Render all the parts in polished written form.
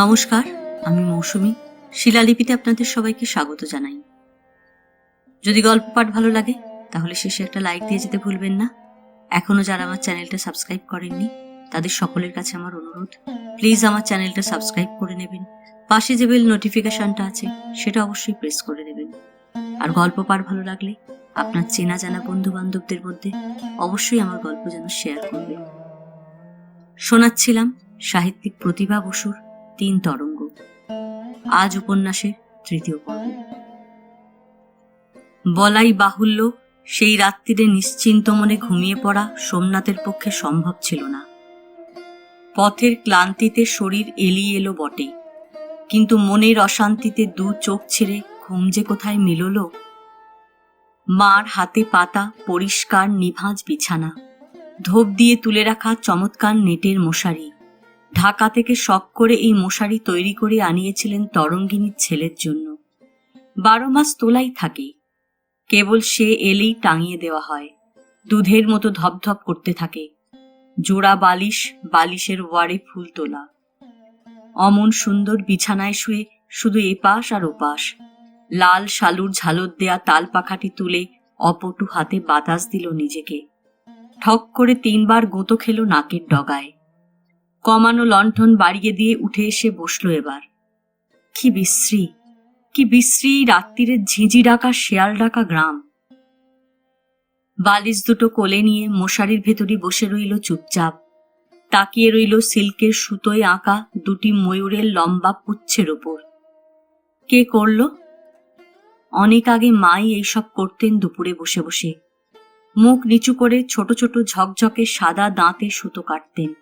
নমস্কার, আমি মৌসুমী। শিলালিপিতে আপনাদের সবাইকে স্বাগত জানাই। যদি গল্প পাঠ ভালো লাগে তাহলে শেষে একটা লাইক দিয়ে যেতে ভুলবেন না। এখনো যারা আমার চ্যানেলটা সাবস্ক্রাইব করেননি তাদের সকলের কাছে আমার অনুরোধ, প্লিজ আমার চ্যানেলটা সাবস্ক্রাইব করে নেবেন। পাশে যে বেল নোটিফিকেশনটা আছে সেটা অবশ্যই প্রেস করে দেবেন। আর গল্প পাঠ ভালো লাগলে আপনার চেনা জানা বন্ধু বান্ধবদের মধ্যে অবশ্যই আমার গল্প যেন শেয়ার করবেন। শোনাচ্ছিলাম সাহিত্যিক প্রতিভা বসুর ৩ তরঙ্গ, আজ উপন্যাসের ৩য় পর্ব। বলাই বাহুল্য, সেই রাত্রিরে নিশ্চিন্ত মনে ঘুমিয়ে পড়া সোমনাথের পক্ষে সম্ভব ছিল না। পথের ক্লান্তিতে শরীর এলিয়ে এলো বটে, কিন্তু মনের অশান্তিতে দু চোখ ছেড়ে ঘুম যে কোথায় মিলল। মার হাতে পাতা পরিষ্কার নিভাঁজ বিছানা, ধোপ দিয়ে তুলে রাখা চমৎকার নেটের মশারি। ঢাকা থেকে শখ করে এই মশারি তৈরি করে আনিয়েছিলেন তরঙ্গিনীর ছেলের জন্য। 12 মাস তোলাই থাকে, কেবল সে এলেই টাঙিয়ে দেওয়া হয়। দুধের মতো ধপধপ করতে থাকে। জোড়া বালিশ, বালিশের ওয়ারে ফুল তোলা। অমন সুন্দর বিছানায় শুয়ে শুধু এপাশ আর ওপাশ। লাল শালুর ঝালর দেয়া তাল পাখাটি তুলে অপটু হাতে বাতাস দিল নিজেকে। ঠক করে 3 বার গোঁতো খেল নাকের ডগায়। কমানো লণ্ঠন বাড়িয়ে দিয়ে উঠে এসে বসল এবার। কি বিশ্রী, কি বিশ্রী রাত্রিরে ঝিঁঝি ডাকা শেয়াল ডাকা গ্রাম। বালিশ দুটো কোলে নিয়ে মশারির ভেতরই বসে রইল চুপচাপ। তাকিয়ে রইল সিল্কের সুতোয় আঁকা 2টি ময়ূরের লম্বা পুচ্ছের ওপর। কে করল? অনেক আগে মাই এইসব করতেন দুপুরে বসে বসে। মুখ নিচু করে ছোট ছোট ঝকঝকে সাদা দাঁতে সুতো কাটতেন।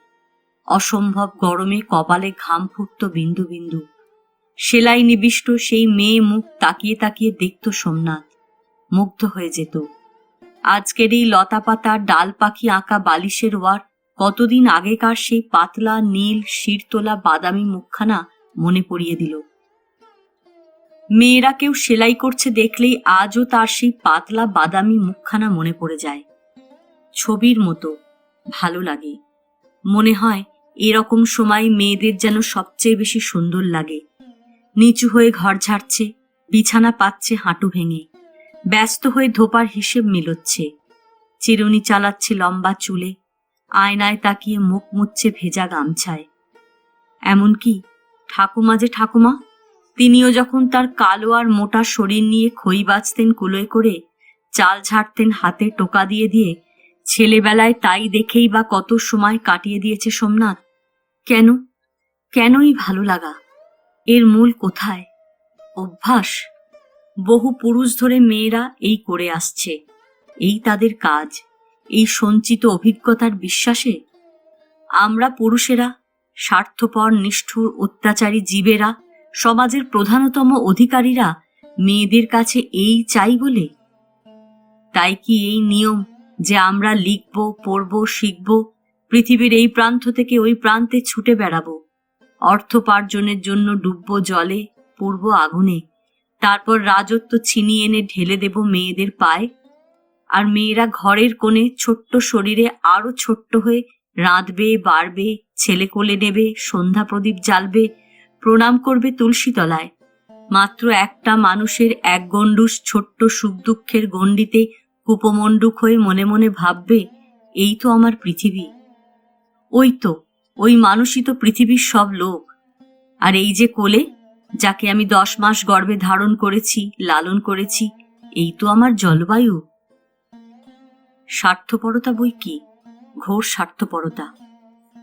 অসম্ভব গরমে কপালে ঘাম ফুটত বিন্দু বিন্দু। সেলাই নিবিষ্ট সেই মেয়ে মুখ তাকিয়ে তাকিয়ে দেখত সোমনাথ, মুগ্ধ হয়ে যেত। আজকের এই লতা পাতা ডাল পাখি আঁকা বালিশের ওয়ার কতদিন আগেকার সেই পাতলা নীল শিরতোলা বাদামি মুখখানা মনে পড়িয়ে দিল। মেয়েরা কেউ সেলাই করছে দেখলেই আজও তার সেই পাতলা বাদামি মুখখানা মনে পড়ে যায়। ছবির মতো ভালো লাগে। মনে হয় এরকম সময় মেয়েদের যেন সবচেয়ে বেশি সুন্দর লাগে। নিচু হয়ে ঘর ঝাড়ছে, বিছানা পাচ্ছে হাঁটু ভেঙে, ব্যস্ত হয়ে ধোপার হিসেব মিলচ্ছে, চিরুনি চালাচ্ছে লম্বা চুলে, আয়নায় তাকিয়ে মুখ মুচ্ছে ভেজা গামছায়। এমনকি ঠাকুমা যে ঠাকুমা, তিনিও যখন তার কালো আর মোটা শরীর নিয়ে খই বাজতেন কুলোয় করে, চাল ঝাড়তেন হাতে টোকা দিয়ে দিয়ে, ছেলেবেলায় তাই দেখেই বা কত সময় কাটিয়ে দিয়েছে সোমনাথ। কেন, কেনই ভালো লাগা? এর মূল কোথায়? অভ্যাস। বহু পুরুষ ধরে মেয়েরা এই করে আসছে, এই তাদের কাজ, এই সঞ্চিত অভিজ্ঞতার বিশ্বাসে। আমরা পুরুষেরা, স্বার্থপর নিষ্ঠুর অত্যাচারী জীবেরা, সমাজের প্রধানতম অধিকারীরা মেয়েদের কাছে এই চাই বলে? তাই কি এই নিয়ম যে আমরা লিখব, পড়ব, শিখব, পৃথিবীর এই প্রান্ত থেকে ওই প্রান্তে ছুটে বেড়াবো, অর্থোপার্জনের জন্য ডুবব জলে, পূর্ব আগুনে, তারপর রাজত্ব ছিনিয়ে এনে ঢেলে দেব মেয়েদের পায়ে? আর মেয়েরা ঘরের কোণে ছোট্ট শরীরে আরো ছোট্ট হয়ে রাঁধবে, বাড়বে, ছেলে কোলে নেবে, সন্ধ্যা প্রদীপ জ্বালবে, প্রণাম করবে তুলসী তলায়। মাত্র একটা মানুষের এক গণ্ডুষ ছোট্ট সুখ দুঃখের গণ্ডিতে কুপমণ্ডুক হয়ে মনে মনে ভাববে, এই তো আমার পৃথিবী। ওই মানুষই তো পৃথিবীর সব লোক। আর এই যে কোলে, যাকে আমি 10 মাস গর্ভে ধারণ করেছি, লালন করেছি, এই তো আমার জলবায়ু। স্বার্থপরতা বই কি, ঘোর স্বার্থপরতা।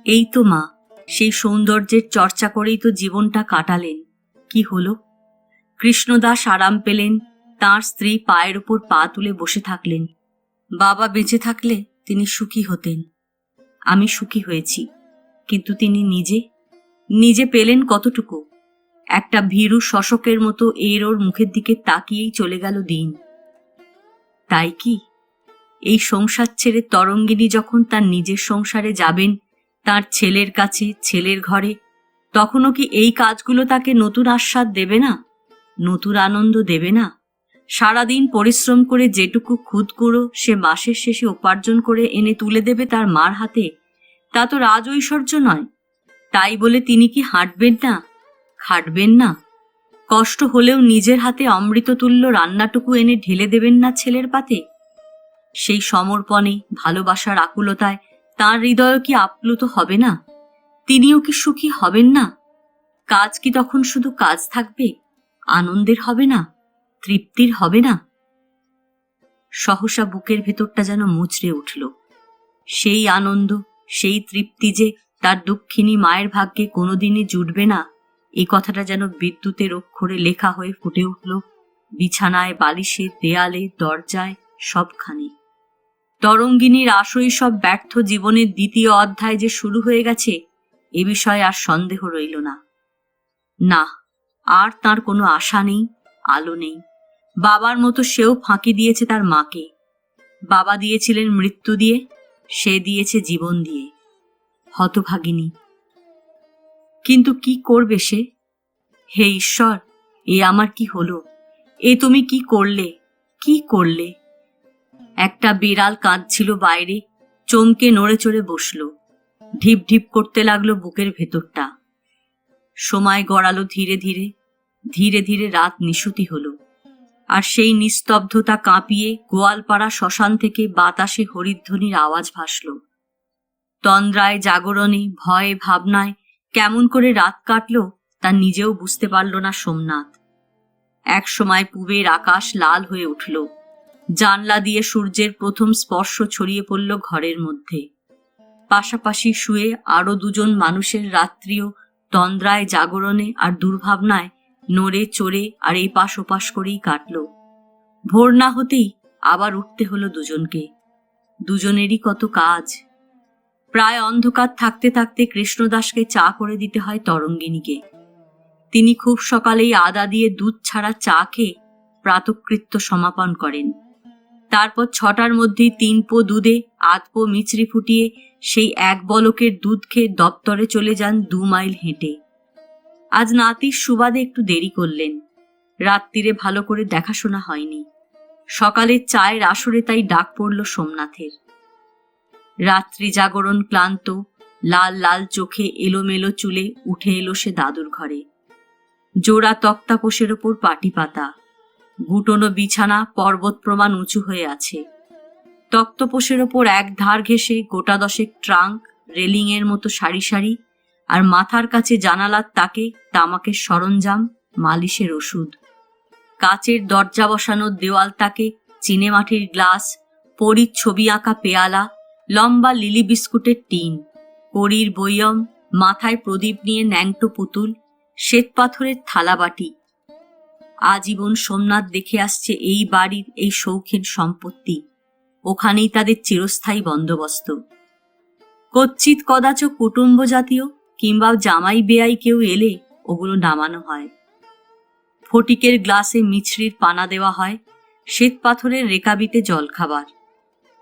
এই তো মা, সেই সৌন্দর্যের চর্চা করেই তো জীবনটা কাটালেন। কি হলো? কৃষ্ণদাস আরাম পেলেন, তাঁর স্ত্রী পায়ের উপর পা তুলে বসে থাকলেন। বাবা বেঁচে থাকলে তিনি সুখী হতেন। আমি সুখী হয়েছি, কিন্তু তিনি নিজে পেলেন কতটুকু? একটা ভীরু শশকের মতো এর ওর মুখের দিকে তাকিয়েই চলে গেল দিন। তাই কি এই সংসার ছেড়ে তরঙ্গিনী যখন তার নিজের সংসারে যাবেন, তার ছেলের কাছে, ছেলের ঘরে, তখনও কি এই কাজগুলো তাকে নতুন আস্বাদ দেবে না, নতুন আনন্দ দেবে না? সারাদিন পরিশ্রম করে যেটুকু খুদকুড়ো সে মাসের শেষে উপার্জন করে এনে তুলে দেবে তার মার হাতে, তা তো রাজ ঐশ্বর্য নয়। তাই বলে তিনি কি হাঁটবেন না, খাটবেন না? কষ্ট হলেও নিজের হাতে অমৃততুল্য রান্নাটুকু এনে ঢেলে দেবেন না ছেলের পাতে? সেই সমর্পণে, ভালোবাসার আকুলতায় তাঁর হৃদয় কি আপ্লুত হবে না? তিনিও কি সুখী হবেন না? কাজ কি তখন শুধু কাজ থাকবে? আনন্দের হবে না? তৃপ্তির হবে না? সহসা বুকের ভেতরটা যেন মুচড়ে উঠল। সেই আনন্দ, সেই তৃপ্তি যে তার দুঃখিনী মায়ের ভাগ্যে কোনোদিনই জুটবে না, এই কথাটা যেন বিদ্যুতের অক্ষরে লেখা হয়ে ফুটে উঠল বিছানায়, বালিশে, দেয়ালে, দরজায়, সবখানে। তরঙ্গিনীর আশৈশব ব্যর্থ জীবনের দ্বিতীয় অধ্যায় যে শুরু হয়ে গেছে, এ বিষয়ে আর সন্দেহ রইল না। না, আর তার কোনো আশা নেই, আলো নেই। বাবার মতো সেও ফাঁকি দিয়েছে তার মাকে। বাবা দিয়েছিলেন মৃত্যু দিয়ে, সে দিয়েছে জীবন দিয়ে। হতভাগিনী। কিন্তু কি করবে সে? হে ঈশ্বর, এ আমার কি হলো? এ তুমি কি করলে, কি করলে? একটা বিড়াল কাঁদছিল বাইরে, চমকে নড়ে চড়ে বসল। ঢিপ ঢিপ করতে লাগলো বুকের ভেতরটা। সময় গড়ালো ধীরে ধীরে, ধীরে ধীরে রাত নিশুতি হলো। আর সেই নিস্তব্ধতা কাঁপিয়ে গোয়ালপাড়া শ্মশান থেকে বাতাসে হরিধ্বনির আওয়াজ ভাসল। তন্দ্রায়, জাগরণে, ভয়ে, ভাবনায় কেমন করে রাত কাটল তা নিজেও বুঝতে পারল না সোমনাথ। এক সময় পূবের আকাশ লাল হয়ে উঠল। জানলা দিয়ে সূর্যের প্রথম স্পর্শ ছড়িয়ে পড়ল ঘরের মধ্যে। পাশাপাশি শুয়ে আরো দুজন মানুষের রাত্রিও তন্দ্রায়, জাগরণে আর দুর্ভাবনায় নড়ে চড়ে আর এপাশ ওপাশ করেই কাটল। ভোর না হতেই আবার উঠতে হলো দুজনকে। দুজনেরই কত কাজ। প্রায় অন্ধকার থাকতে থাকতে কৃষ্ণদাসকে চা করে দিতে হয় তরঙ্গিনীকে। তিনি খুব সকালেই আদা দিয়ে দুধ ছাড়া চা খেয়ে প্রাতকৃত্য সমাপন করেন। তারপর 6টার মধ্যেই 3 পো দুধে আধ পো মিছরি ফুটিয়ে সেই এক বলকের দুধ খেয়ে দপ্তরে চলে যান 2 মাইল হেঁটে। আজ নাতির সুবাদে একটু দেরি করলেন। রাত্রিরে ভালো করে দেখাশোনা হয়নি। সকালের চায়ের আসরে তাই ডাক পড়ল সোমনাথের। রাত্রি জাগরণ ক্লান্ত, লাল লাল চোখে, এলোমেলো চুলে উঠে এলো সে দাদুর ঘরে। জোড়া তক্তাপোষের ওপর পাটি পাতা, গুটোনো বিছানা পর্বত প্রমাণ উঁচু হয়ে আছে। তক্তপোষের ওপর এক ধার ঘেঁষে গোটা 10 ট্রাঙ্ক, রেলিংয়ের মতো সারি সারি, আর মাথার কাছে জানালার তাকে তামাকের সরঞ্জাম, মালিশের ওষুধ। কাচের দরজা বসানো দেওয়াল তাকে চিনে মাটির গ্লাস, পরীর ছবি আঁকা পেয়ালা, লম্বা লিলি বিস্কুটের টিন, কড়ির বৈয়ম, মাথায় প্রদীপ নিয়ে ন্যাংটো পুতুল, শ্বেতপাথরের থালাবাটি। আজীবন সোমনাথ দেখে আসছে এই বাড়ির এই শৌখিন সম্পত্তি। ওখানেই তাদের চিরস্থায়ী বন্দোবস্ত। কচ্চিৎ কদাচ কুটুম্ব জাতীয় কিংবা জামাই বেয়াই কেউ এলে ওগুলো নামানো হয়। ফটিকের গ্লাসে মিছরির পানা দেওয়া হয়, শ্বেতপাথরের রেকাবিতে জলখাবার।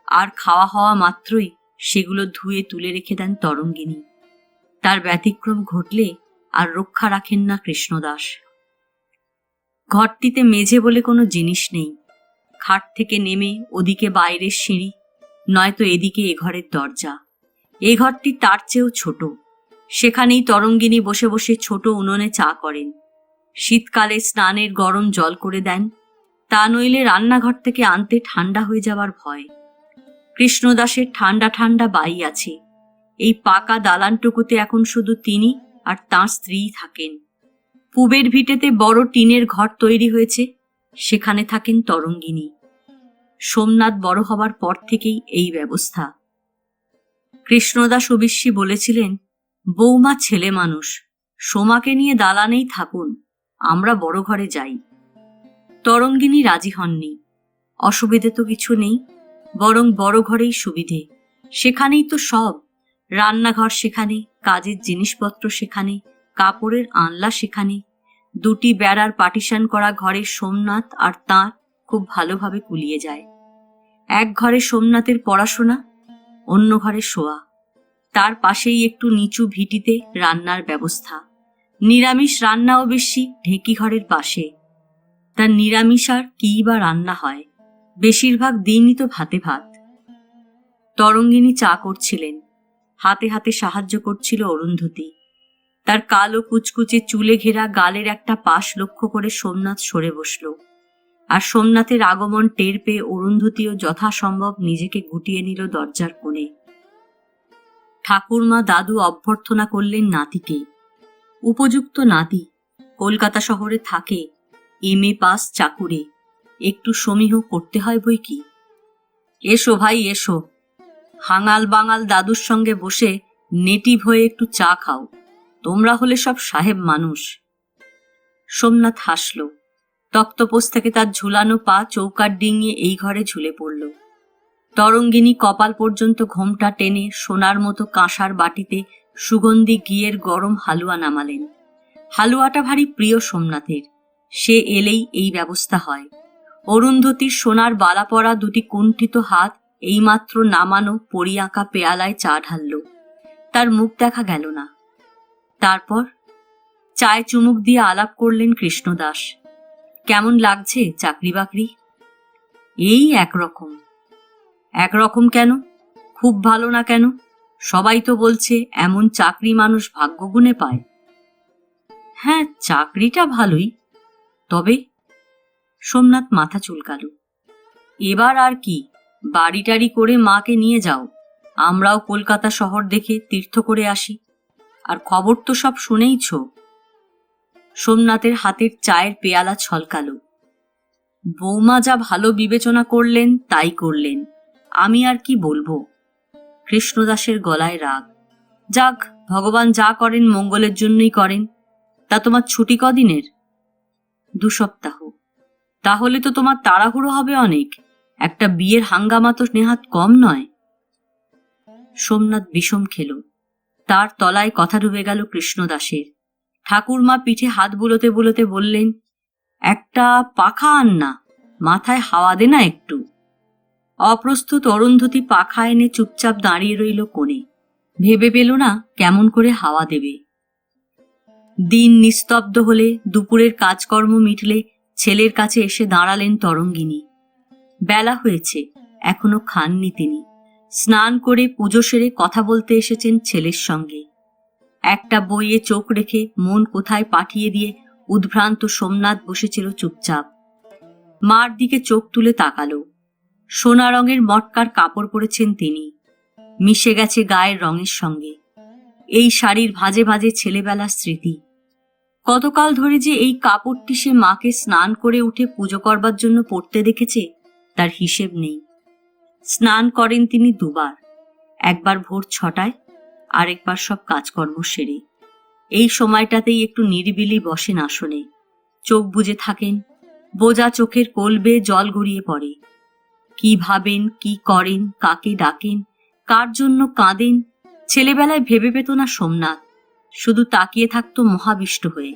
আর খাওয়া হওয়া মাত্রই সেগুলো ধুয়ে তুলে রেখে দেন তরঙ্গিনী। তার ব্যতিক্রম ঘটলে আর রক্ষা রাখেন না কৃষ্ণদাস। ঘরটিতে মেঝে বলে কোনো জিনিস নেই। খাট থেকে নেমে ওদিকে বাইরের সিঁড়ি, নয়তো এদিকে এ ঘরের দরজা। এ ঘরটি তার চেয়েও ছোট। সেখানেই তরঙ্গিনী বসে বসে ছোট উনুনে চা করেন। শীতকালে স্নানের গরম জল করে দেন, তা নইলে রান্নাঘর থেকে আনতে ঠান্ডা হয়ে যাবার ভয়। কৃষ্ণদাসের ঠান্ডা ঠান্ডা বাই আছে। এই পাকা দালানটুকুতে এখন শুধু তিনি আর তাঁর স্ত্রী থাকেন। পূবের ভিটেতে বড় টিনের ঘর তৈরি হয়েছে, সেখানে থাকেন তরঙ্গিনী। সোমনাথ বড় হবার পর থেকেই এই ব্যবস্থা। কৃষ্ণদাস অবিশ্যি বলেছিলেন, বৌমা ছেলে মানুষ, সোমাকে নিয়ে দালানেই থাকুন, আমরা বড় ঘরে যাই। তরঙ্গিনী রাজি হননি। অসুবিধে তো কিছু নেই, বরং বড় ঘরেই সুবিধে। সেখানেই তো সব। রান্নাঘর সেখানে, কাজের জিনিসপত্র সেখানে, কাপড়ের আনলা সেখানে। 2টি বেড়ার পার্টিশন করা ঘরে সোমনাথ আর তাঁর খুব ভালোভাবে কুলিয়ে যায়। এক ঘরে সোমনাথের পড়াশোনা, অন্য ঘরে শোয়া। তার পাশেই একটু নিচু ভিটিতে রান্নার ব্যবস্থা। নিরামিষ রান্নাও বেশি ঢেকি ঘরের পাশে। তার নিরামিষ আর কি বা রান্না হয়, বেশিরভাগ দিনই তো ভাতে ভাত। তরঙ্গিনী চা করছিলেন, হাতে হাতে সাহায্য করছিল অরুন্ধতী। তার কালো কুচকুচে চুলে ঘেরা গালের একটা পাশ লক্ষ্য করে সোমনাথ সরে বসল। আর সোমনাথের আগমন টের পেয়ে অরুন্ধতীও যথাসম্ভব নিজেকে গুটিয়ে নিল দরজার কোণে। ঠাকুরমা দাদু অভ্যর্থনা করলেন নাতিকে। উপযুক্ত নাতি, কলকাতা শহরে থাকে, MA পাস চাকুরে, একটু সমীহ করতে হয় বই কি। এসো ভাই এসো, হাঙাল বাঙাল দাদুর সঙ্গে বসে নেটিভ হয়ে একটু চা খাও, তোমরা হলে সব সাহেব মানুষ। সোমনাথ হাসল। তক্তপোষ থেকে তার ঝুলানো পা চৌকার ডিঙিয়ে এই ঘরে ঝুলে পড়ল। তরঙ্গিনী কপাল পর্যন্ত ঘোমটা টেনে সোনার মতো কাঁসার বাটিতে সুগন্ধি ঘিয়ের গরম হালুয়া নামালেন। হালুয়াটা ভারী প্রিয় সোমনাথের, সে এলেই এই ব্যবস্থা হয়। অরুন্ধতীর সোনার বালা পরা দুটি কুণ্ঠিত হাত এইমাত্র নামানো পরি আঁকা পেয়ালায় চা ঢালল। তার মুখ দেখা গেল না। তারপর চায় চুমুক দিয়ে আলাপ করলেন কৃষ্ণদাস। কেমন লাগছে চাকরি বাকরি? এই একরকম। একরকম কেন? খুব ভালো না কেন? সবাই তো বলছে এমন চাকরি মানুষ ভাগ্যগুণে পায়। হ্যাঁ, চাকরিটা ভালোই, তবে সোমনাথ মাথা চুলকাল। এবার আর কি, বাড়ি টাড়ি করে মাকে নিয়ে যাও, আমরাও কলকাতা শহর দেখে তীর্থ করে আসি। আর খবর তো সব শুনেইছ। সোমনাথের হাতের চায়ের পেয়ালা ছলকাল। বৌমা যা ভালো বিবেচনা করলেন তাই করলেন, আমি আর কি বলবো। কৃষ্ণদাসের গলায় রাগ। যাক, ভগবান যা করেন মঙ্গলের জন্যই করেন। তা তোমার ছুটি কদিনের? 2 সপ্তাহ। তাহলে তো তোমার তাড়াহুড়ো হবে অনেক, একটা বিয়ের হাঙ্গামা তো নেহাত কম নয়। সোমনাথ বিষম খেল। তার তলায় কথা ডুবে গেল কৃষ্ণদাসের। ঠাকুরমা পিঠে হাত বুলোতে বুলোতে বললেন, একটা পাখা আন না, মাথায় হাওয়া দে না একটু। অপ্রস্তুত অরুন্ধতী পাখা এনে চুপচাপ দাঁড়িয়ে রইল কোণে। ভেবে পেল না কেমন করে হাওয়া দেবে। দিন নিস্তব্ধ হলে, দুপুরের কাজকর্ম মিটলে ছেলের কাছে এসে দাঁড়ালেন তরঙ্গিনী। বেলা হয়েছে, এখনো খাননি তিনি। স্নান করে পুজো সেরে কথা বলতে এসেছেন ছেলের সঙ্গে। একটা বইয়ে চোখ রেখে মন কোথায় পাঠিয়ে দিয়ে উদ্ভ্রান্ত সোমনাথ বসেছিল চুপচাপ। মার দিকে চোখ তুলে তাকালো। সোনা রঙের মটকার কাপড় পরেছেন তিনি, মিশে গেছে গায়ের রঙের সঙ্গে। এই শাড়ির ভাঁজে ভাঁজে ছেলেবেলার স্মৃতি। কতকাল ধরে যে এই কাপড়টি সে মাকে স্নান করে উঠে পুজো করবার জন্য পরতে দেখেছে তার হিসেব নেই। স্নান করেন তিনি 2 বার, একবার ভোর 6টায়, আরেকবার সব কাজকর্ম সেরে। এই সময়টাতেই একটু নিরিবিলি বসেন আসনে, চোখ বুজে থাকেন। বোজা চোখের কোল বেয়ে জল গড়িয়ে পড়ে। কি ভাবেন, কি করেন, কাকে ডাকেন, কার জন্য কাঁদেন, ছেলেবেলায় ভেবে পেত না সোমনাথ, শুধু তাকিয়ে থাকতো মহাবিষ্ট হয়ে।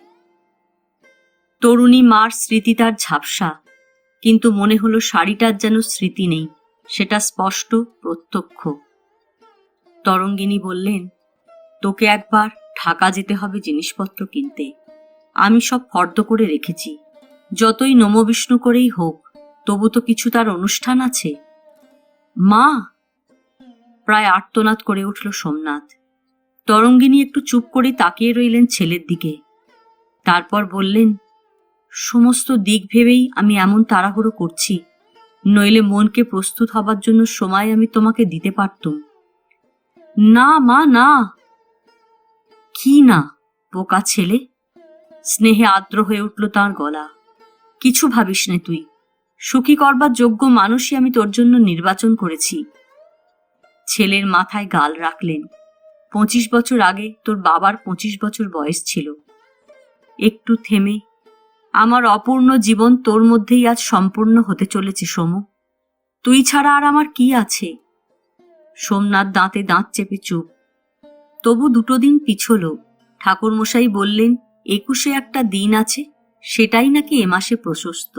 তরুণী মার স্মৃতি তার ঝাপসা, কিন্তু মনে হলো শাড়িটার যেন স্মৃতি নেই, সেটা স্পষ্ট প্রত্যক্ষ। তরঙ্গিনী বললেন, তোকে একবার ঢাকা যেতে হবে জিনিসপত্র কিনতে। আমি সব ফর্দ করে রেখেছি, যতই নমবিষ্ণু করেই হোক, তবু তো কিছু তার অনুষ্ঠান আছে। মা! প্রায় আর্তনাদ করে উঠল সোমনাথ। তরঙ্গিনী একটু চুপ করে তাকিয়ে রইলেন ছেলের দিকে। তারপর বললেন, সমস্ত দিক ভেবেই আমি এমন তাড়াহুড়ো করছি, নইলে মনকে প্রস্তুত হবার জন্য সময় আমি তোমাকে দিতে পারতুম। না মা, না। কি না, বোকা ছেলে? স্নেহে আর্দ্র হয়ে উঠল তাঁর গলা। কিছু ভাবিস নে তুই, সুখী করবার যোগ্য মানুষই আমি তোর জন্য নির্বাচন করেছি। ছেলের মাথায় গাল রাখলেন। 25 বছর আগে তোর বাবার 25 বছর বয়স ছিল। একটু থেমে, আমার অপূর্ণ জীবন তোর মধ্যেই আজ সম্পূর্ণ হতে চলেছে সোমু। তুই ছাড়া আর আমার কি আছে? সোমনাথ দাঁতে দাঁত চেপে চুপ। তবু 2 দিন পিছল। ঠাকুরমশাই বললেন 21-এ একটা দিন আছে, সেটাই নাকি এ মাসে প্রশস্ত।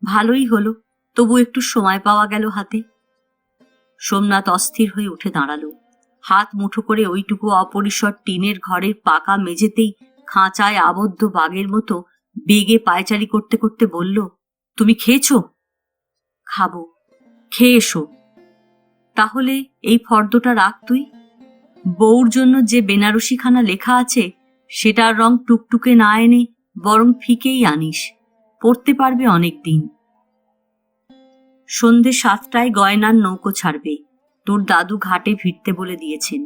ভালোই হলো, তবু একটু সময় পাওয়া গেল হাতে। সোমনাথ অস্থির হয়ে উঠে দাঁড়ালো। হাত মুঠো করে ওইটুকু অপরিসর টিনের ঘরের পাকা মেঝেতেই খাঁচায় আবদ্ধ বাঘের মতো বেগে পায়চারি করতে করতে বলল, তুমি খেয়েছো? খাবো। খেয়ে এসো। তাহলে এই ফর্দটা রাখ তুই। বউর জন্য যে বেনারসিখানা লেখা আছে সেটার রং টুকটুকে না এনে বরং ফিকেই আনিস, পড়তে পারবে অনেক দিন। সন্ধে 7টায় গয়নার নৌকো ছাড়বে, তোর দাদু ঘাটে ফিরতে বলে দিয়েছেন।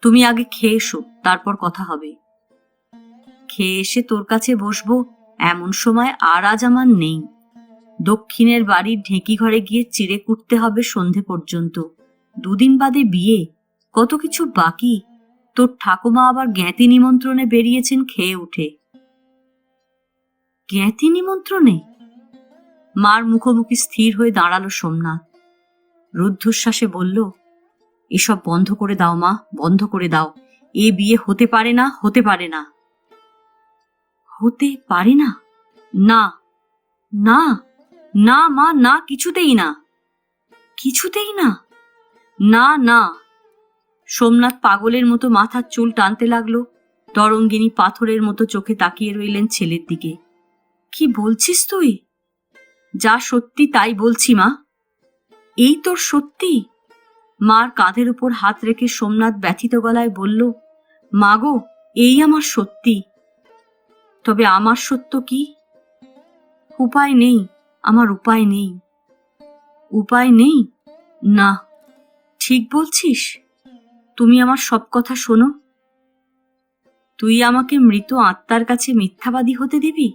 তুমি আগে খেয়ে এসো, তারপর কথা হবে। খেয়ে এসে তোর কাছে বসবো এমন সময় আর আজ আমার নেই। দক্ষিণের বাড়ির ঢেঁকি ঘরে গিয়ে চিড়ে কুটতে হবে সন্ধে পর্যন্ত। 2 দিন বাদে বিয়ে, কত কিছু বাকি। তোর ঠাকুমা আবার জ্ঞাতি নিমন্ত্রণে বেরিয়েছেন খেয়ে উঠে। জ্ঞাতি নিমন্ত্রণে? মার মুখোমুখি স্থির হয়ে দাঁড়ালো সোমনাথ। রুদ্ধশ্বাসে বলল, এসব বন্ধ করে দাও মা, বন্ধ করে দাও। এ বিয়ে হতে পারে না, হতে পারে না। হতে পারে না? না না না মা, না, কিছুতেই না, কিছুতেই না, না না। সোমনাথ পাগলের মতো মাথার চুল টানতে লাগলো। তরঙ্গিনী পাথরের মতো চোখে তাকিয়ে রইলেন ছেলের দিকে। কি বলছিস তুই? যা সত্যি তাই বলছি মা। এই তোর সত্যি? মার কাঁধের উপর হাত রেখে সোমনাথ ব্যথিত গলায় বলল, মা গো, এই আমার সত্যি। তবে আমার সত্য কি? উপায় নেই, আমার উপায় নেই। উপায় নেই? না। ঠিক বলছিস? তুমি আমার সব কথা শোনো। তুই আমাকে মৃত আত্মার কাছে মিথ্যাবাদী হতে দিবি?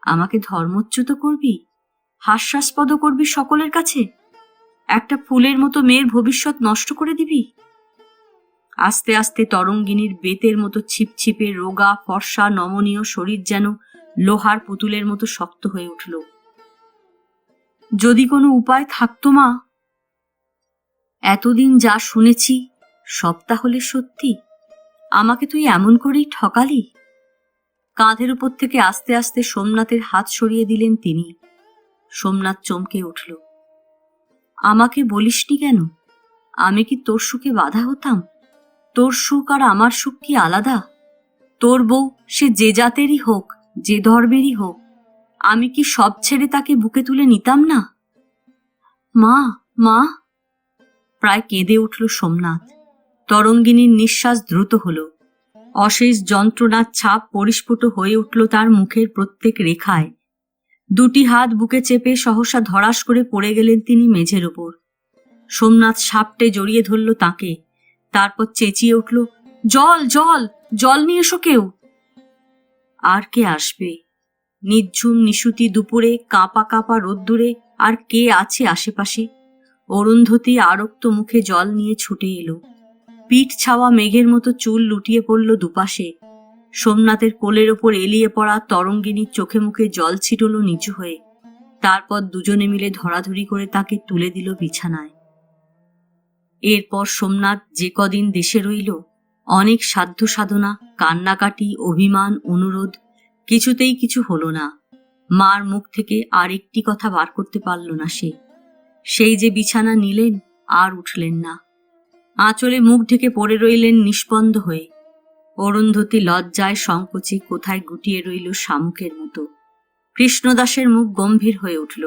আমাকে ধর্মচ্যুত করবি, হাস্যাস্পদ করবি সকলের কাছে? একটা ফুলের মতো মেয়ের ভবিষ্যৎ নষ্ট করে দিবি? আস্তে আস্তে তরঙ্গিনীর বেতের মতো ছিপছিপে রোগা ফর্সা নমনীয় শরীর যেন লোহার পুতুলের মতো শক্ত হয়ে উঠল। যদি কোনো উপায় থাকতো মা। এতদিন যা শুনেছি সব তাহলে সত্যি? আমাকে তুই এমন করেই ঠকালি? কাঁধের উপর থেকে আস্তে আস্তে সোমনাথের হাত সরিয়ে দিলেন তিনি। সোমনাথ চমকে উঠল। আমাকে বলিসনি কেন? আমি কি তোর সুখে বাধা হতাম? তোর সুখ আর আমার সুখ কি আলাদা? তোর বউ সে যে জাতেরই হোক, যে ধর্মেরই হোক, আমি কি সব ছেড়ে তাকে বুকে তুলে নিতাম না? মা, মা। প্রায় কেঁদে উঠল সোমনাথ। তরঙ্গিনীর নিঃশ্বাস দ্রুত হল। অশেষ যন্ত্রণার ছাপ পরিস্ফুট হয়ে উঠল তার মুখের প্রত্যেক রেখায়। 2টি হাত বুকে চেপে সহসা ধরাস করে পড়ে গেলেন তিনি মেঝের ওপর। সোমনাথ সাপটে জড়িয়ে ধরল তাকে। তারপর চেঁচিয়ে উঠল, জল, জল, জল নিয়ে এসো কেউ। আর কে আসবে? নিঝুম নিশুতি দুপুরে কাঁপা কাঁপা রোদ্দুরে আর কে আছে আশেপাশে? অরুন্ধতী আরক্ত মুখে জল নিয়ে ছুটে এলো। পিঠ ছাওয়া মেঘের মতো চুল লুটিয়ে পড়ল দুপাশে। সোমনাথের কোলের ওপর এলিয়ে পড়া তরঙ্গিনীর চোখে মুখে জল ছিটল নিচু হয়ে। তারপর দুজনে মিলে ধরাধরি করে তাকে তুলে দিল বিছানায়। এরপর সোমনাথ যে কদিন দেশে রইল, অনেক সাধ্য সাধনা, কান্নাকাটি, অভিমান, অনুরোধ, কিছুতেই কিছু হলো না। মার মুখ থেকে আর একটি কথা বার করতে পারল না সে। সেই যে বিছানা নিলেন, আর উঠলেন না। আঁচলে মুখ ঢেকে পড়ে রইলেন নিষ্পন্দ হয়ে। অরুন্ধতী লজ্জায় সংকোচে কোথায় গুটিয়ে রইল শামুকের মতো। কৃষ্ণদাসের মুখ গম্ভীর হয়ে উঠল।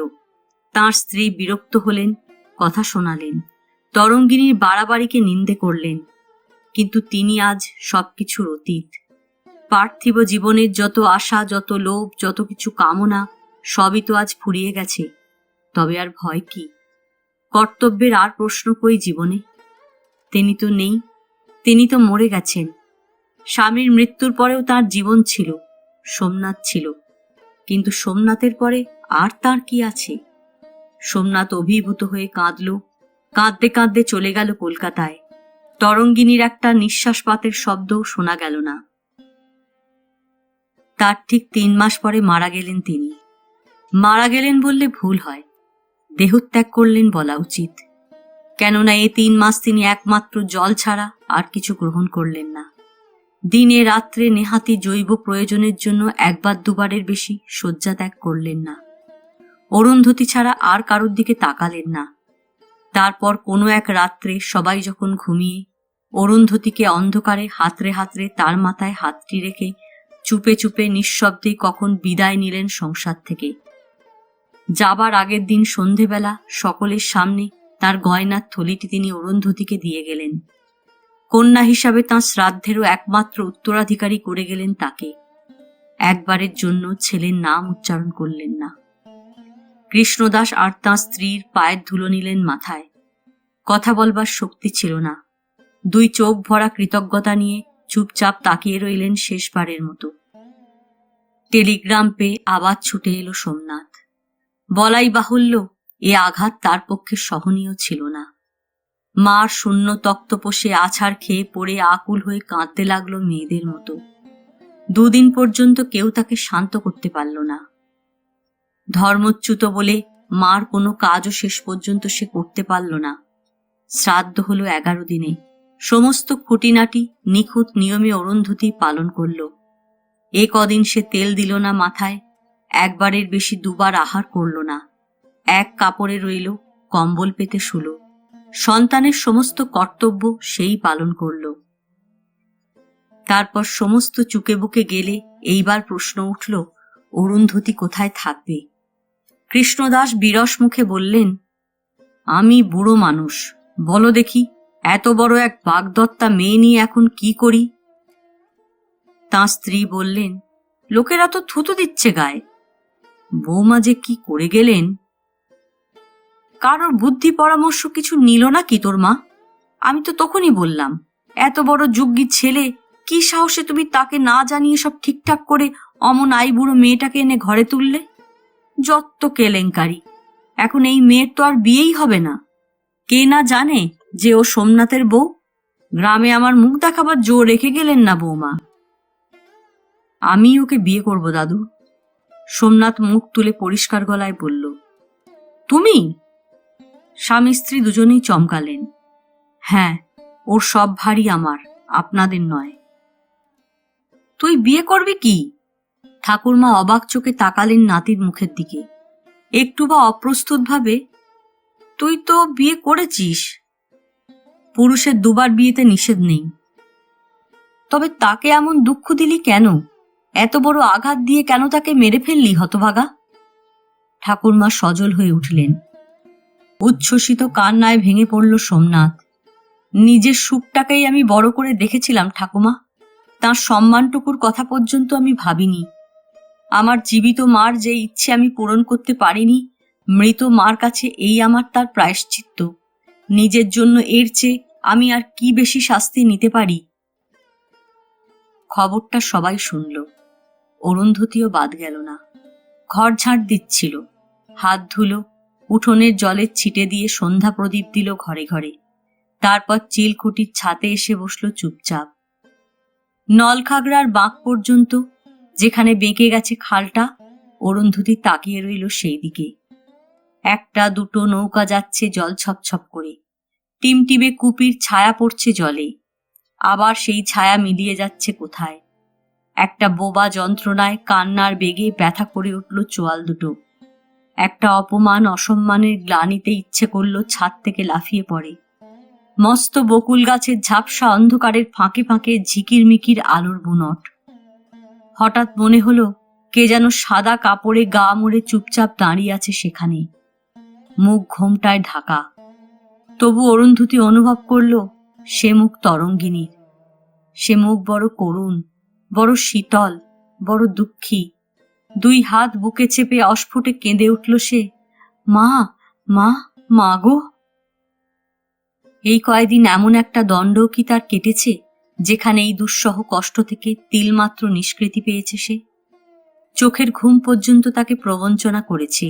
তাঁর স্ত্রী বিরক্ত হলেন, কথা শোনালেন, তরঙ্গিনীর বাড়াবাড়িকে নিন্দে করলেন। কিন্তু তিনি আজ সবকিছুর অতীত। পার্থিব জীবনের যত আশা, যত লোভ, যত কিছু কামনা, সবই তো আজ ফুরিয়ে গেছে। তবে আর ভয় কি? কর্তব্যের আর প্রশ্ন কই জীবনে? তিনি তো নেই, তিনি তো মরে গেছেন। স্বামীর মৃত্যুর পরেও তার জীবন ছিল, সোমনাথ ছিল। কিন্তু সোমনাথের পরে আর তার কি আছে? সোমনাথ অভিভূত হয়ে কাঁদল। কাঁদতে কাঁদতে চলে গেল কলকাতায়। তরঙ্গিনীর একটা নিঃশ্বাসপাতের শব্দও শোনা গেল না। তার ঠিক 3 মাস পরে মারা গেলেন তিনি। মারা গেলেন বললে ভুল হয়, দেহত্যাগ করলেন বলা উচিত। কেননা এই 3 মাস তিনি একমাত্র জল ছাড়া আর কিছু গ্রহণ করলেন না। দিনে রাত্রে নেহাতি জৈব প্রয়োজনের জন্য 1-2বারের বেশি শয্যা ত্যাগ করলেন না। অরুন্ধতী ছাড়া আর কারোর দিকে তাকালেন না। তারপর কোনো এক রাত্রে সবাই যখন ঘুমিয়ে, অরুন্ধতীকে অন্ধকারে হাতড়ে হাতড়ে তার মাথায় হাতটি রেখে চুপে চুপে নিঃশব্দে কখন বিদায় নিলেন সংসার থেকে। যাবার আগের দিন সন্ধেবেলা সকলের সামনে তার গয়নার থলিটি তিনি অরুন্ধতীকে দিয়ে গেলেন। কন্যা হিসাবে তাঁর শ্রাদ্ধেরও একমাত্র উত্তরাধিকারী করে গেলেন তাকে। একবারের জন্য ছেলের নাম উচ্চারণ করলেন না। কৃষ্ণদাস আর তাঁর স্ত্রীর পায়ের ধুলো নিলেন মাথায়। কথা বলবার শক্তি ছিল না। দুই চোখ ভরা কৃতজ্ঞতা নিয়ে চুপচাপ তাকিয়ে রইলেন শেষবারের মতো। টেলিগ্রাম পেয়ে আবার ছুটে এলো সোমনাথ। বলাই বাহুল্য, এ আঘাত তার পক্ষে সহনীয় ছিল না। মার শূন্য তক্তপোষে আছাড় খেয়ে পড়ে আকুল হয়ে কাঁদতে লাগলো মেয়েদের মতো। দুদিন পর্যন্ত কেউ তাকে শান্ত করতে পারল না। ধর্মচ্যুত বলে মার কোনো কাজও শেষ পর্যন্ত সে করতে পারল না। শ্রাদ্ধ হলো 11 দিনে। সমস্ত খুঁটিনাটি নিখুঁত নিয়মে অরুন্ধতী পালন করল। এ কদিন সে তেল দিল না মাথায়, একবারের বেশি দুবার আহার করল না। এক কাপড়ে রইল, কম্বল পেতে শুল। সন্তানের সমস্ত কর্তব্য সেই পালন করল। তারপর সমস্ত চুকে বুকে গেলে এইবার প্রশ্ন উঠল, অরুন্ধতী কোথায় থাকবে? কৃষ্ণদাস বিরস মুখে বললেন, আমি বুড়ো মানুষ, বলো দেখি, এত বড় এক বাগদত্তা মেয়ে নিয়ে এখন কি করি? তাঁর স্ত্রী বললেন, লোকেরা তো থুতু দিচ্ছে গায়ে। বৌমা যে কি করে গেলেন! কারোর বুদ্ধি পরামর্শ কিছু নিল না কি তোর মা? আমি তো তখনই বললাম, এত বড় যোগ্যী ছেলে, কি সাহসে তুমি তাকে না জানিয়ে সব ঠিকঠাক করে অমন আইবুড়ো মেয়েটাকে এনে ঘরে তুললে? যত কেলেঙ্কারি! এখন এই মেয়ের তো আর বিয়েই হবে না। কে না জানে যে ও সোমনাথের বউ? গ্রামে আমার মুখ দেখাবার জোর রেখে গেলেন না বৌমা। আমি ওকে বিয়ে করব দাদু। সোমনাথ মুখ তুলে পরিষ্কার গলায় বলল। তুমি? স্বামী স্ত্রী দুজনেই চমকালেন। হ্যাঁ, ওর সব ভারী আমার, আপনাদের নয়। তুই বিয়ে করবি কি? ঠাকুরমা অবাক চোখে তাকালেন নাতির মুখের দিকে। একটু বা অপ্রস্তুত ভাবে, তুই তো বিয়ে করেছিস। পুরুষের দুবার বিয়েতে নিষেধ নেই। তবে তাকে এমন দুঃখ দিলি কেন? এত বড় আঘাত দিয়ে কেন তাকে মেরে ফেললি হতভাগা? ঠাকুরমা সজল হয়ে উঠলেন। উচ্ছ্বসিত কান্নায় ভেঙে পড়ল সোমনাথ। নিজের সুখটাকেই আমি বড় করে দেখেছিলাম ঠাকুমা, তাঁর সম্মানটুকুর কথা পর্যন্ত আমি ভাবিনি। আমার জীবিত মার যে ইচ্ছে আমি পূরণ করতে পারিনি, মৃত মার কাছে এই আমার তার প্রায়শ্চিত্ত। নিজের জন্য এর চেয়ে আমি আর কি বেশি শাস্তি নিতে পারি? খবরটা সবাই শুনল। অরুন্ধতীও বাদ গেল না। ঘর ঝাঁট দিচ্ছিল, হাত ধুলো, উঠোনের জলের ছিটে দিয়ে সন্ধ্যা প্রদীপ দিল ঘরে ঘরে। তারপর চিলকুটির ছাতে এসে বসল চুপচাপ। নলখাগড়ার বাঁক পর্যন্ত, যেখানে বেঁকে গেছে খালটা, অরুন্ধতী তাকিয়ে রইল সেই দিকে। একটা দুটো নৌকা যাচ্ছে জল ছপছপ করে। টিমটিমে কুপির ছায়া পড়ছে জলে, আবার সেই ছায়া মিলিয়ে যাচ্ছে কোথায়। একটা বোবা যন্ত্রণায় কান্নার বেগে ব্যথা করে উঠল চোয়াল দুটো। একটা অপমান অসম্মানের গ্লানিতে ইচ্ছে করল ছাদ থেকে লাফিয়ে পড়ে। মস্ত বকুল গাছের ঝাপসা অন্ধকারের ফাঁকে ফাঁকে ঝিকির মিকির আলোর বুনট। হঠাৎ মনে হলো কে যেন সাদা কাপড়ে গা মুড়ে চুপচাপ দাঁড়িয়ে আছে সেখানে, মুখ ঘোমটায় ঢাকা। তবু অরুন্ধতী অনুভব করল সে মুখ তরঙ্গিনীর। সে মুখ বড় করুণ, বড় শীতল, বড় দুঃখী। দুই হাত বুকে চেপে অস্ফুটে কেঁদে উঠল সে, মা, মা, মা গো। এই কয়দিন এমন একটা দণ্ড কি তার কেটেছে যেখানে এই দুঃসহ কষ্ট থেকে তিলমাত্র নিষ্কৃতি পেয়েছে সে? চোখের ঘুম পর্যন্ত তাকে প্রবঞ্চনা করেছে।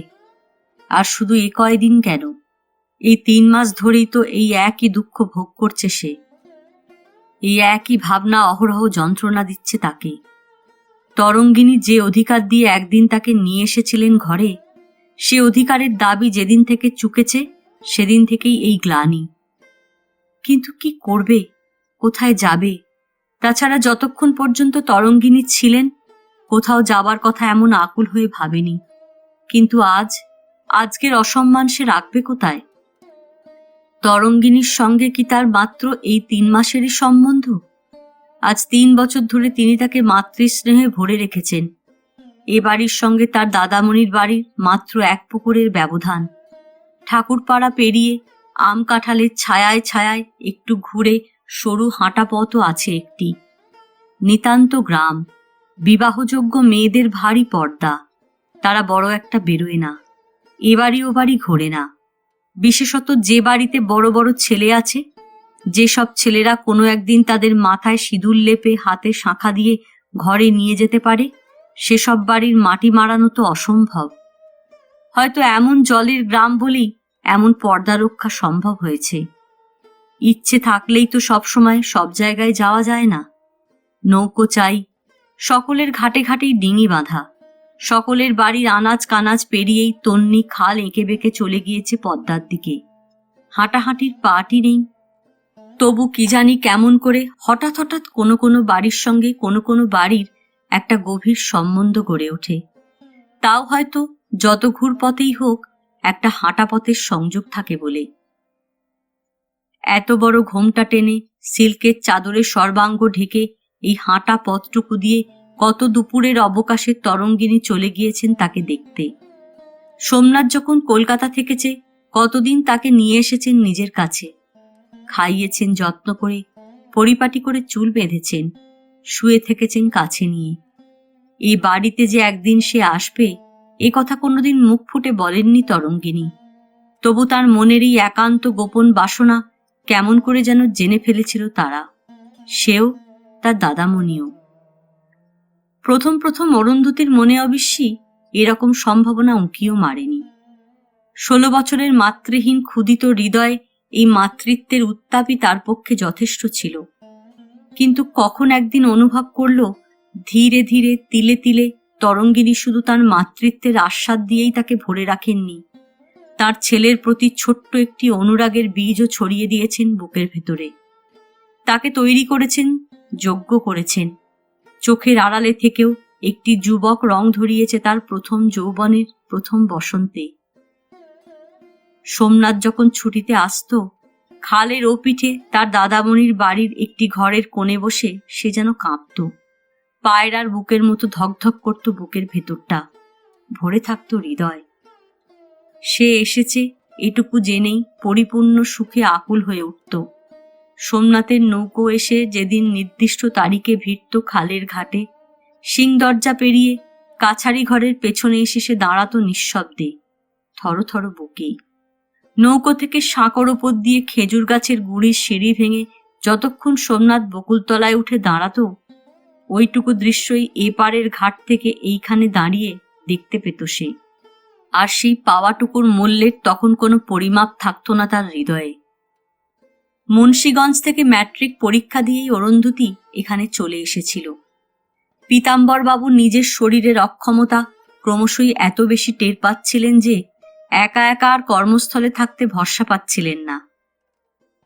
আর শুধু এ কয়দিন কেন, এই 3 মাস ধরেই তো এই একই দুঃখ ভোগ করছে সে। এই একই ভাবনা অহরহ যন্ত্রণা দিচ্ছে তাকে। তরঙ্গিনী যে অধিকার দিয়ে একদিন তাকে নিয়ে এসেছিলেন ঘরে, সে অধিকারের দাবি যেদিন থেকে চুকেছে সেদিন থেকেই এই গ্লানি। কিন্তু কি করবে, কোথায় যাবে? তাছাড়া যতক্ষণ পর্যন্ত তরঙ্গিনী ছিলেন কোথাও যাবার কথা এমন আকুল হয়ে ভাবেনি। কিন্তু আজকের অসম্মান সে রাখবে কোথায়? তরঙ্গিনীর সঙ্গে কি তার মাত্র এই 3 মাসেরই সম্বন্ধ? আজ 3 বছর ধরে তিনি তাকে মাতৃস্নেহে ভরে রেখেছেন। এ বাড়ির সঙ্গে তার দাদামণির বাড়ির মাত্র 1 পুকুরের ব্যবধান। ঠাকুরপাড়া পেরিয়ে আম কাঁঠালের ছায়ায় ছায়ায় একটু ঘুরে সরু হাঁটা পথও আছে একটি। নিতান্ত গ্রাম, বিবাহযোগ্য মেয়েদের ভারী পর্দা, তারা বড় একটা বেরোয় না, এ বাড়ি ও বাড়ি ঘোরে না। বিশেষত যে বাড়িতে বড় বড় ছেলে আছে, যেসব ছেলেরা কোনো একদিন তাদের মাথায় সিঁদুর লেপে হাতে শাঁখা দিয়ে ঘরে নিয়ে যেতে পারে, সেসব বাড়ির মাটি মাড়ানো তো অসম্ভব। হয়তো এমন জলের গ্রাম বলেই এমন পর্দা রক্ষা সম্ভব হয়েছে। ইচ্ছে থাকলেই তো সবসময় সব জায়গায় যাওয়া যায় না। নৌকো চাই, সকলের ঘাটে ঘাটেই ডিঙি বাঁধা, সকলের বাড়ির আনাজ কানাজ পেরিয়েই তন্নি খাল এঁকে বেঁকে চলে গিয়েছে পদ্মার দিকে। হাঁটাহাঁটির পাটি নেই। তবু কি জানি কেমন করে হঠাৎ হঠাৎ কোনো কোনো বাড়ির সঙ্গে কোনো কোনো বাড়ির একটা গভীর সম্বন্ধ গড়ে ওঠে। তাও হয়তো যত ঘুরপথেই হোক একটা হাঁটা পথের সংযোগ থাকে বলে। এত বড় ঘোমটা টেনে সিল্কের চাদরে সর্বাঙ্গ ঢেকে এই হাঁটা পথটুকু দিয়ে কত দুপুরের অবকাশে তরঙ্গিনী চলে গিয়েছেন তাকে দেখতে। সোমনাথ যখন কলকাতা থেকেছে, কতদিন তাকে নিয়ে এসেছেন নিজের কাছে, খাইয়েছেন যত্ন করে, পরিপাটি করে চুল বেঁধেছেন, শুয়ে থেকেছেন কাছে নিয়ে। এই বাড়িতে যে একদিন সে আসবে, এ কথা কোনোদিন মুখ ফুটে বলেননি তরঙ্গিনী। তবু তার মনের এই একান্ত গোপন বাসনা কেমন করে যেন জেনে ফেলেছিল তারা, সেও তার দাদামণিও। প্রথম প্রথম অরুন্ধতির মনে অবশ্যই এরকম সম্ভাবনা উঁকিও মারেনি। 16 বছরের মাতৃহীন ক্ষুধিত হৃদয় এই মাতৃত্বের উত্তাপই তার পক্ষে যথেষ্ট ছিল। কিন্তু কখন একদিন অনুভব করল, ধীরে ধীরে তিলে তিলে তরঙ্গিনী শুধু তার মাতৃত্বের আস্বাদ দিয়েই তাকে ভরে রাখেননি, তার ছেলের প্রতি ছোট্ট একটি অনুরাগের বীজও ছড়িয়ে দিয়েছেন বুকের ভেতরে। তাকে তৈরি করেছেন, যোগ্য করেছেন। চোখের আড়ালে থেকেও একটি যুবক রং ধরিয়েছে তার প্রথম যৌবনের প্রথম বসন্তে। সোমনাথ যখন ছুটিতে আসত, খালের ও পিঠে তার দাদামণির বাড়ির একটি ঘরের কোণে বসে সে যেন কাঁপত। পায়রার বুকের মতো ধকধক করত বুকের ভেতরটা, ভরে থাকত হৃদয়। সে এসেছে এটুকু জেনেই পরিপূর্ণ সুখে আকুল হয়ে উঠত। সোমনাথের নৌকো এসে যেদিন নির্দিষ্ট তারিখে ভিড়ত খালের ঘাটে, সিং দরজা পেরিয়ে কাছারি ঘরের পেছনে এসে সে দাঁড়াত নিঃশব্দে, থরথর বুকে। নৌকো থেকে সাঁকোর ওপর দিয়ে খেজুর গাছের গুড়ির সিঁড়ি ভেঙে যতক্ষণ সোমনাথ বকুলতলায় উঠে দাঁড়াত, ওইটুকু দৃশ্যই এপারের ঘাট থেকে এইখানে দাঁড়িয়ে দেখতে পেত সে। আর সেই পাওয়াটুকুর মূল্যের তখন কোনো পরিমাপ থাকত না তার হৃদয়ে। মুন্সিগঞ্জ থেকে ম্যাট্রিক পরীক্ষা দিয়েই অরুন্ধতী এখানে চলে এসেছিল। পীতাম্বরবাবু নিজের শরীরের অক্ষমতা ক্রমশই এত বেশি টের পাচ্ছিলেন যে একা একা আর কর্মস্থলে থাকতে ভরসা পাচ্ছিলেন না।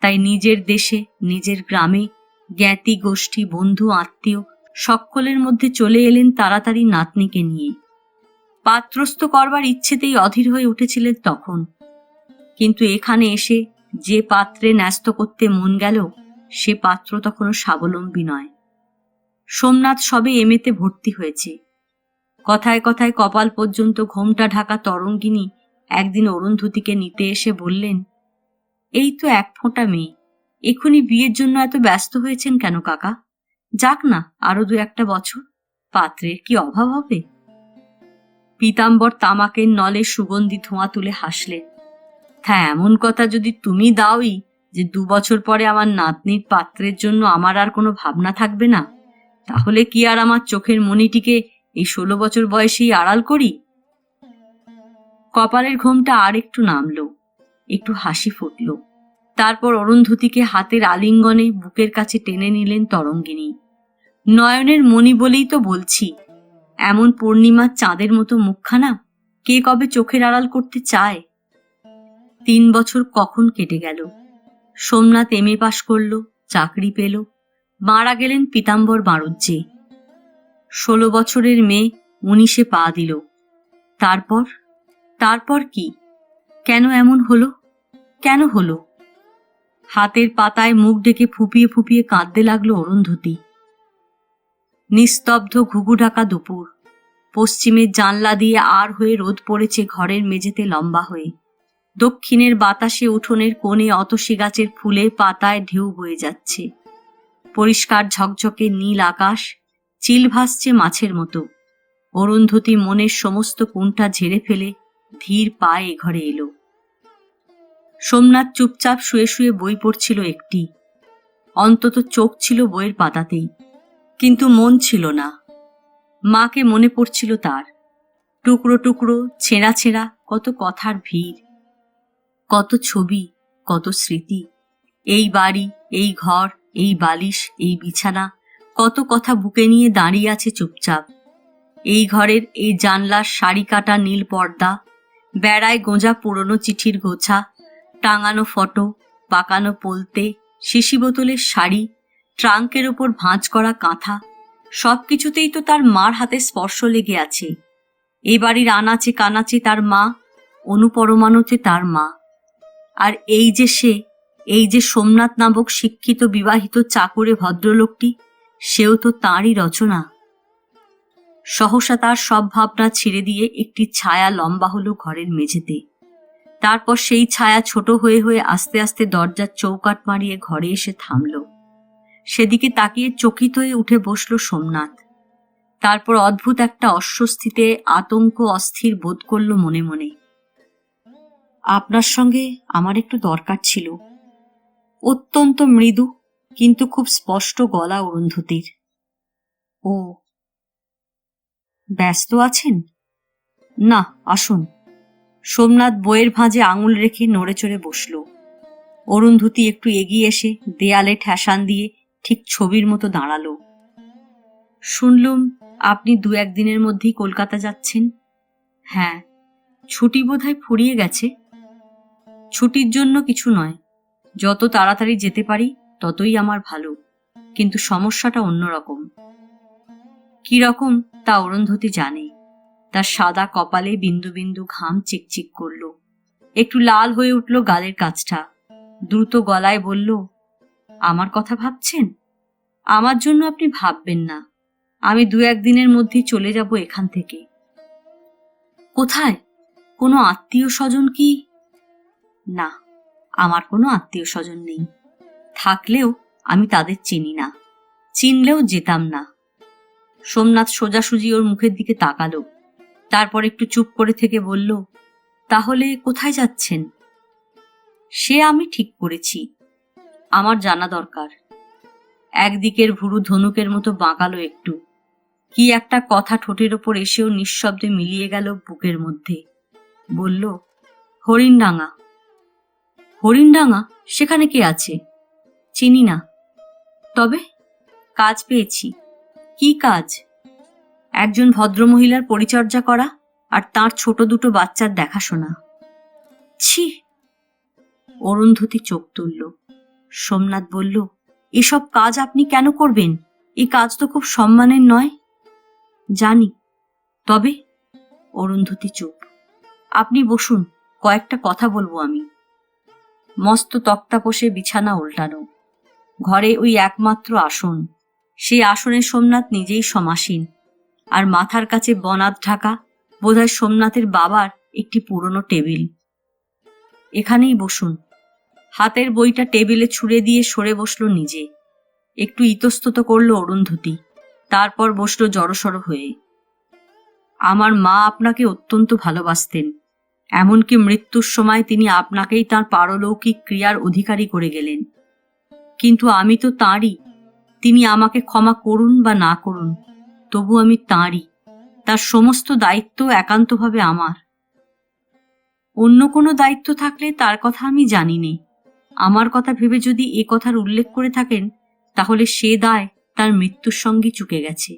তাই নিজের দেশে, নিজের গ্রামে জ্ঞাতি গোষ্ঠী, বন্ধু, আত্মীয় সকলের মধ্যে চলে এলেন তাড়াতাড়ি নাতনিকে নিয়ে। পাত্রস্থ করবার ইচ্ছেতেই অধীর হয়ে উঠেছিলেন তখন। কিন্তু এখানে এসে যে পাত্রে ন্যস্ত করতে মন গেল, সে পাত্র তখনও স্বাবলম্বী নয়। সোমনাথ সবে এমএতে ভর্তি হয়েছে। কথায় কথায় কপাল পর্যন্ত ঘোমটা ঢাকা তরঙ্গিনী একদিন অরুন্ধতীকে নিতে এসে বললেন, এই তো এক ফোঁটা মেয়ে, এখনই বিয়ের জন্য এত ব্যস্ত হয়েছেন কেন কাকা? যাক না, আরো 2-1 বছর, পাত্রের কি অভাব হবে? পীতাম্বর তামাকের নলে সুগন্ধি ধোঁয়া তুলে হাসলেন। হ্যাঁ, এমন কথা যদি তুমি দাওই যে 2 বছর পরে আমার নাতনির পাত্রের জন্য আমার আর কোনো ভাবনা থাকবে না, তাহলে কি আর আমার চোখের মণিটিকে এই 16 বছর বয়সেই আড়াল করি? কপালের ঘোমটা আর একটু নামলো, একটু হাসি ফুটল। তারপর অরুন্ধতীকে হাতের আলিঙ্গনে বুকের কাছে টেনে নিলেন তরঙ্গিনী। নয়নের মণি বলেই তো বলছি, এমন পূর্ণিমার চাঁদের মতো মুখখানা কে কবে চোখের আড়াল করতে চায়? 3 বছর কখন কেটে গেল। সোমনাথ এমএ পাশ করল, চাকরি পেল, মারা গেলেন পীতাম্বর বাড়ুজ্যে। 16 বছরের মেয়ে 19-এ পা দিল। তারপর কি? কেন এমন হলো? কেন হলো? হাতের পাতায় মুখ ঢেকে ফুপিয়ে ফুপিয়ে কাঁদতে লাগলো অরুন্ধতী। নিস্তব্ধ ঘুঘু ঢাকা দুপুর। পশ্চিমের জানলা দিয়ে আর হয়ে রোদ পড়েছে ঘরের মেঝেতে লম্বা হয়ে। দক্ষিণের বাতাসে উঠোনের কোণে অতসী গাছের ফুলে পাতায় ঢেউ বয়ে যাচ্ছে। পরিষ্কার ঝকঝকে নীল আকাশ, চিল ভাসছে মাছের মতো। অরুন্ধতী মনের সমস্ত কুণ্ঠা ঝেড়ে ফেলে ধীর পায়ে ঘরে এলো। সোমনাথ চুপচাপ শুয়ে শুয়ে বই পড়ছিল একটি। অন্তত চোখ ছিল বইয়ের পাতাতেই, কিন্তু মন ছিল না। মাকে মনে পড়ছিল তার। টুকরো টুকরো ছেঁড়া ছেঁড়া কত কথার ভিড়, কত ছবি, কত স্মৃতি। এই বাড়ি, এই ঘর, এই বালিশ, এই বিছানা, কত কথা বুকে নিয়ে দাঁড়িয়ে আছে চুপচাপ। এই ঘরের এই জানলার শাড়ি কাটা নীল পর্দা, বেড়ায় গোঁজা পুরনো চিঠির গোছা, টাঙানো ফটো, পাকানো পলতে, শিশি বোতলের শাড়ি, ট্রাঙ্কের ওপর ভাঁজ করা কাঁথা, সবকিছুতেই তো তার মার হাতে স্পর্শ লেগে আছে। এ বাড়ির আনাচে কানাচে তার মা, অনুপরমাণুতে তার মা। আর এই যে সে, এই যে সোমনাথ নামক শিক্ষিত বিবাহিত চাকরে ভদ্রলোকটি, সেও তো তাঁরই রচনা। সহসা তার সব ভাবনা ছেড়ে দিয়ে একটি ছায়া লম্বা হলো ঘরের মেঝেতে। তারপর সেই ছায়া ছোট হয়ে হয়ে আস্তে আস্তে দরজার চৌকাঠ মারিয়ে ঘরে এসে থামল। সেদিকে তাকিয়ে চকিত হয়ে উঠে বসল সোমনাথ। তারপর অদ্ভুত একটা অস্বস্তিতে আতঙ্ক অস্থির বোধ করল মনে মনে। আপনার সঙ্গে আমার একটু দরকার ছিল। অত্যন্ত মৃদু কিন্তু খুব স্পষ্ট গলা অরুন্ধতীর। ও, ব্যস্ত আছেন? না, আসুন। সোমনাথ বইয়ের ভাঁজে আঙুল রেখে নড়ে চড়ে বসল। অরুন্ধতী একটু এগিয়ে এসে দেয়ালে ঠেসান দিয়ে ঠিক ছবির মতো দাঁড়ালো। শুনলুম আপনি 2-1 দিনের মধ্যেই কলকাতা যাচ্ছেন। হ্যাঁ, ছুটি বোধহয় ফুরিয়ে গেছে। ছুটির জন্য কিছু নয়, যত তাড়াতাড়ি যেতে পারি ততই আমার ভালো, কিন্তু সমস্যাটা অন্যরকম। কি রকম তা অরুন্ধতী জানে। তার সাদা কপালে বিন্দু বিন্দু ঘাম চিকচিক করল। একটু লাল হয়ে উঠল গালের কাছটা। দ্রুত গলায় বলল, আমার কথা ভাবছেন? আমার জন্য আপনি ভাববেন না। আমি 2-1 দিনের মধ্যেই চলে যাব এখান থেকে। কোথায়? কোনো আত্মীয় স্বজন কি? না, আমার কোনো আত্মীয় স্বজন নেই। থাকলেও আমি তাদের চিনি না, চিনলেও যেতাম না। সোমনাথ সোজাসুজি ওর মুখের দিকে তাকালো। তারপর একটু চুপ করে থেকে বলল, তাহলে কোথায় যাচ্ছেন? সে আমি ঠিক করেছি, আমার জানা দরকার। একদিকের ভুরু ধনুকের মতো বাঁকালো একটু। কি একটা কথা ঠোঁটের ওপর এসেও নিঃশব্দে মিলিয়ে গেল বুকের মধ্যে। বলল, হরিণডাঙ্গা। হরিণডাঙ্গা? সেখানে কে আছে? চিনি না। তবে কাজ পেয়েছি। কি কাজ? একজন ভদ্রমহিলার পরিচর্যা করা আর তার ছোট 2 বাচ্চার দেখাশোনা। ছি! অরুন্ধতী চোখ তুলল। সোমনাথ বলল, এসব কাজ আপনি কেন করবেন? এই কাজ তো খুব সম্মানের নয়। জানি, তবে? অরুন্ধতী চুপ। আপনি বসুন, কয়েকটা কথা বলবো আমি। মস্ত তক্তাপোষে বিছানা উল্টানো। ঘরে ওই একমাত্র আসন। সেই আসনে সোমনাথ নিজেই সমাসীন। আর মাথার কাছে বনাত ঢাকা বোধহয় সোমনাথের বাবার একটি পুরনো টেবিল। এখানেই বসুন। হাতের বইটা টেবিলে ছুঁড়ে দিয়ে সরে বসল নিজে। একটু ইতস্তত করল অরুন্ধতী। তারপর বসল জড়সড় হয়ে। আমার মা আপনাকে অত্যন্ত ভালোবাসতেন। এমনকি মৃত্যুর সময় তিনি আপনাকেই তাঁর পারলৌকিক ক্রিয়ার অধিকারী করে গেলেন। কিন্তু আমি তো তাঁরই। তিনি আমাকে ক্ষমা করুন বা না করুন, তবু আমি তাঁরই। তার সমস্ত দায়িত্ব একান্তভাবে আমার। অন্য কোনো দায়িত্ব থাকলে তার কথা আমি জানি নে। আমার কথা ভেবে যদি এ কথার উল্লেখ করে থাকেন, তাহলে সে দায় তার মৃত্যুর সঙ্গে চুকে গেছে।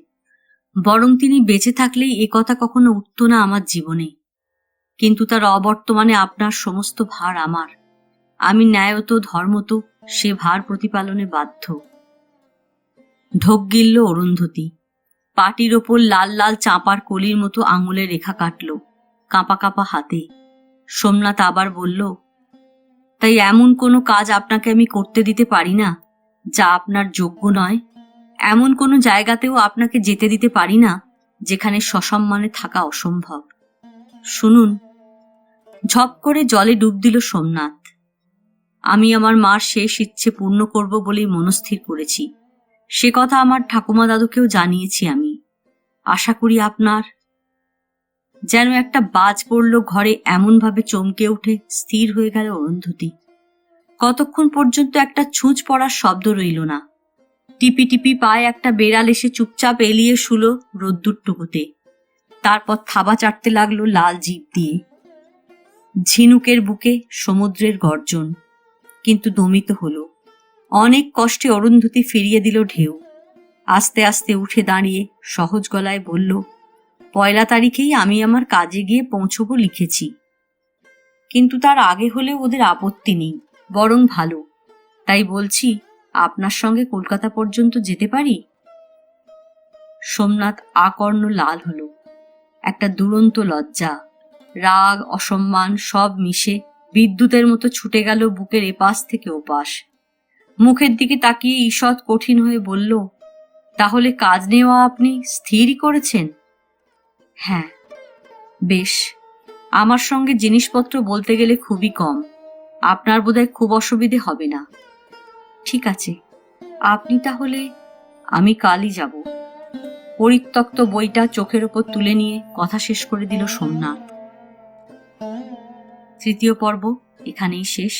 বরং তিনি বেঁচে থাকলেই এ কথা কখনো উঠত না আমার জীবনে। কিন্তু তার অবর্তমানে আপনার সমস্ত ভার আমার। আমি ন্যায়ত ধর্মত সে ভার প্রতিপালনে বাধ্য। ঢোক গিলল অরুন্ধতী। পাটির ওপর লাল লাল চাঁপার কলির মতো আঙুলে রেখা কাটল কাঁপা কাঁপা হাতে। সোমনাথ আবার বলল, তাই এমন কোনো কাজ আপনাকে আমি করতে দিতে পারি না যা আপনার যোগ্য নয়। এমন কোনো জায়গাতেও আপনাকে যেতে দিতে পারি না যেখানে সসম্মানে থাকা অসম্ভব। শুনুন, ঝপ করে জলে ডুব দিল সোমনাথ। আমি আমার মার শেষ ইচ্ছে পূর্ণ করব বলেই মনস্থির করেছি। সে কথা আমার ঠাকুমা দাদুকেও জানিয়েছি আমি। আশা করি আপনার। যেন একটা বাজ পড়ল ঘরে, এমনভাবে চমকে উঠে স্থির হয়ে গেল অরুন্ধতী। কতক্ষণ পর্যন্ত একটা ছুঁচ পড়ার শব্দ রইল না। টিপি টিপি পায়ে একটা বেড়াল এসে চুপচাপ এলিয়ে শুলো রোদ্দুরটুকুতে। তারপর থাবা চাটতে লাগলো লাল জিভ দিয়ে। ঝিনুকের বুকে সমুদ্রের গর্জন, কিন্তু দমিত হলো। অনেক কষ্টে অরুন্ধতী ফিরিয়ে দিল ঢেউ। আস্তে আস্তে উঠে দাঁড়িয়ে সহজ গলায় বলল, 1 তারিখেই আমি আমার কাজে গিয়ে পৌঁছবো লিখেছি, কিন্তু তার আগে হলেও ওদের আপত্তি নেই, বরং ভালো। তাই বলছি, আপনার সঙ্গে কলকাতা পর্যন্ত যেতে পারি? সোমনাথ আকর্ণ লাল হলো। একটা দুরন্ত লজ্জা, রাগ, অসম্মান সব মিশে বিদ্যুতের মতো ছুটে গেল বুকের এপাশ থেকে ওপাশ। মুখের দিকে তাকিয়ে ঈষৎ কঠিন হয়ে বলল, তাহলে কাজ নেওয়া আপনি স্থিরই করেছেন? হ্যাঁ। বেশ। আমার সঙ্গে জিনিসপত্র বলতে গেলে খুবই কম, আপনার বোধহয় খুব অসুবিধে হবে না। ঠিক আছে, আপনি তাহলে? আমি কালই যাব। পরিত্যক্ত বইটা চোখের ওপর তুলে নিয়ে কথা শেষ করে দিল সোমনাথ। 3য় পর্ব এখানেই শেষ।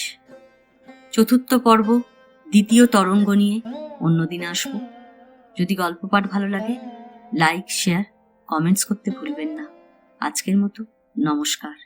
4র্থ পর্ব 2য় তরঙ্গ নিয়ে অন্যদিন আসব। যদি গল্প পাঠ ভালো লাগে, লাইক, শেয়ার, কমেন্টস করতে ভুলবেন না। আজকের মতো নমস্কার।